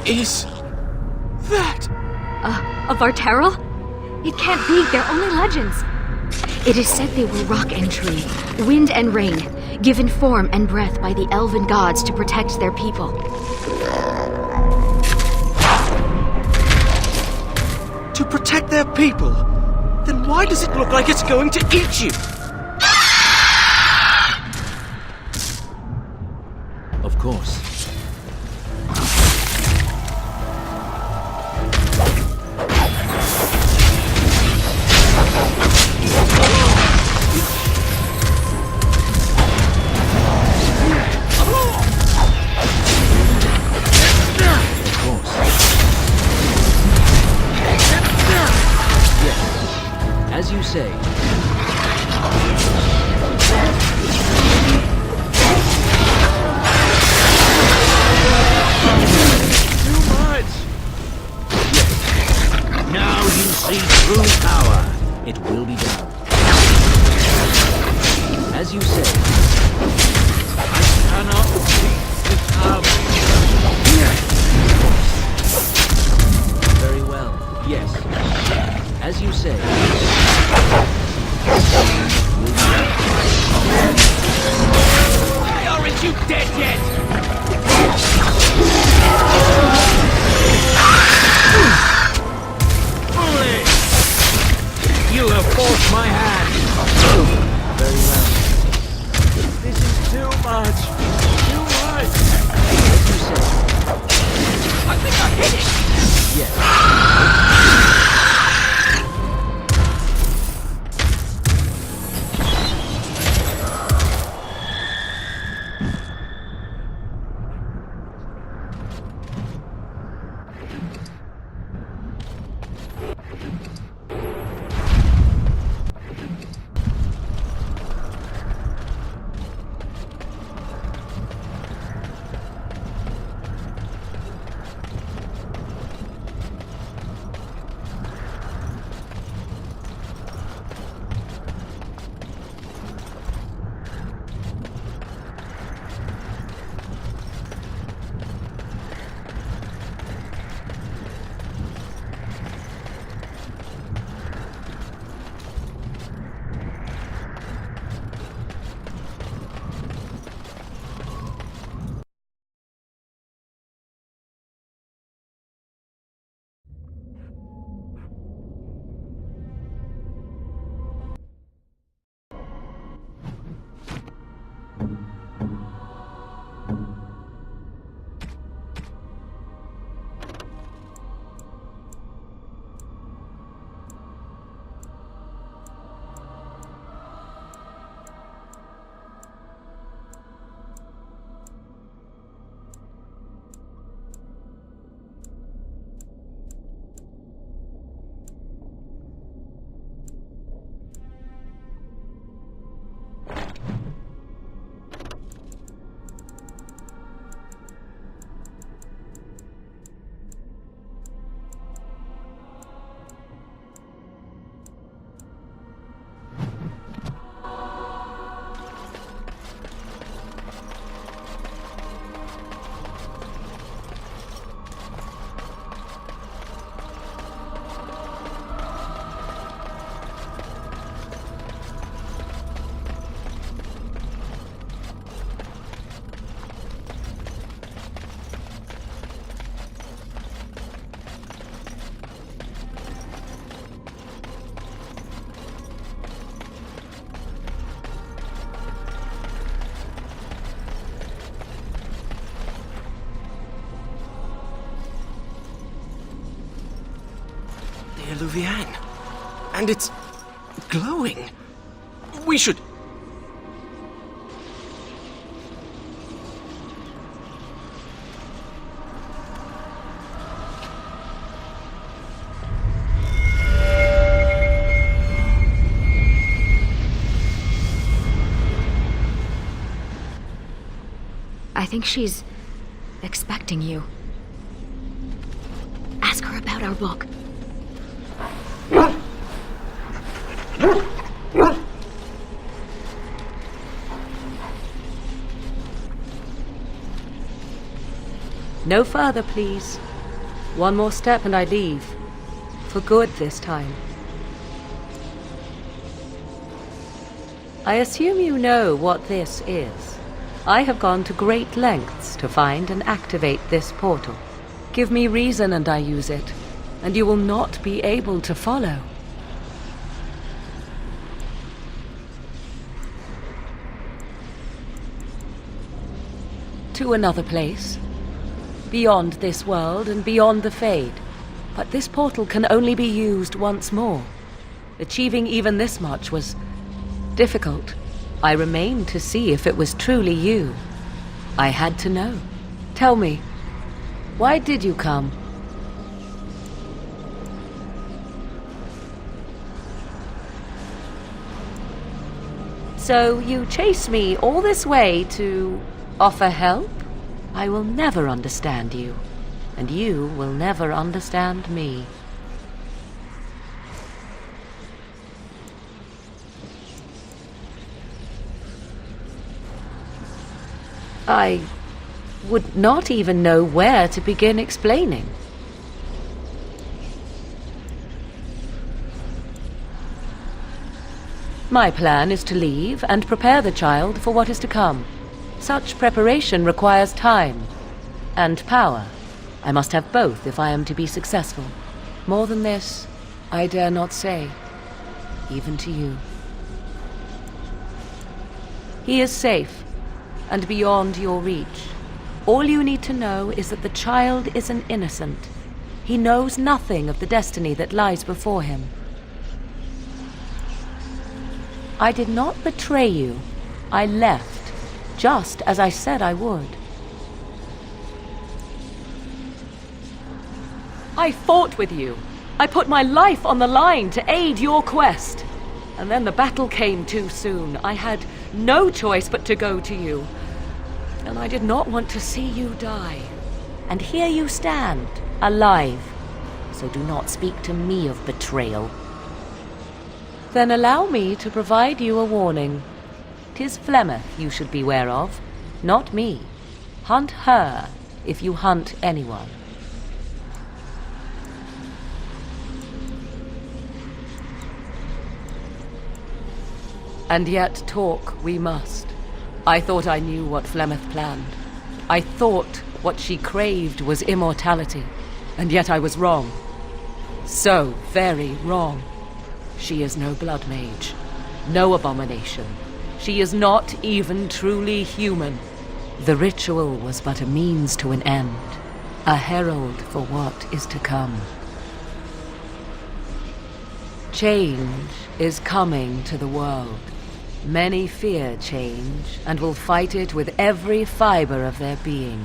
Is that? Of Arterral? It can't be, they're only legends. It is said they were rock and tree, wind and rain, given form and breath by the elven gods to protect their people. To protect their people? Then why does it look like it's going to eat you? Of course. As you say. Too much! Now you see true power. It will be done. As you say. I cannot beat this army. Very well. Yes. As you say. Why aren't you dead yet? Bully! You have forced my hand. Very well. This is too much. Too much. As you say. I think I hit it. Yes. Eluvian. And it's glowing. We should... I think she's expecting you. Ask her about our book. No further, please. One more step and I leave. For good this time. I assume you know what this is. I have gone to great lengths to find and activate this portal. Give me reason and I use it, and you will not be able to follow. To another place, beyond this world and beyond the Fade. But this portal can only be used once more. Achieving even this much was difficult. I remained to see if it was truly you. I had to know. Tell me, why did you come? So you chased me all this way to offer help? I will never understand you, and you will never understand me. I would not even know where to begin explaining. My plan is to leave and prepare the child for what is to come. Such preparation requires time and power. I must have both if I am to be successful. More than this, I dare not say, even to you. He is safe and beyond your reach. All you need to know is that the child is an innocent. He knows nothing of the destiny that lies before him. I did not betray you. I left, just as I said I would. I fought with you. I put my life on the line to aid your quest. And then the battle came too soon. I had no choice but to go to you. And I did not want to see you die. And here you stand, alive. So do not speak to me of betrayal. Then allow me to provide you a warning. 'Tis Flemeth you should beware of, not me. Hunt her if you hunt anyone. And yet talk we must. I thought I knew what Flemeth planned. I thought what she craved was immortality. And yet I was wrong. So very wrong. She is no blood mage. No abomination. She is not even truly human. The ritual was but a means to an end. A herald for what is to come. Change is coming to the world. Many fear change, and will fight it with every fiber of their being.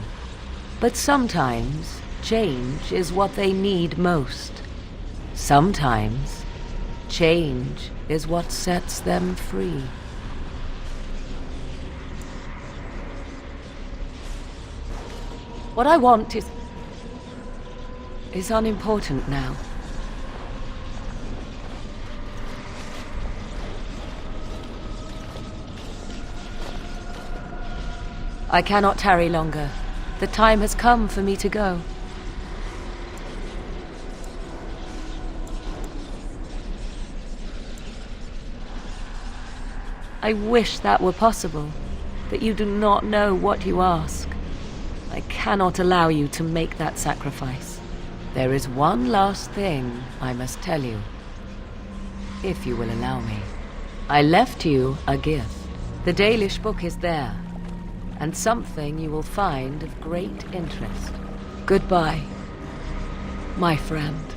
But sometimes, change is what they need most. Sometimes, change is what sets them free. What I want is unimportant now. I cannot tarry longer. The time has come for me to go. I wish that were possible, but you do not know what you ask. I cannot allow you to make that sacrifice. There is one last thing I must tell you, if you will allow me. I left you a gift. The Dalish book is there, and something you will find of great interest. Goodbye, my friend.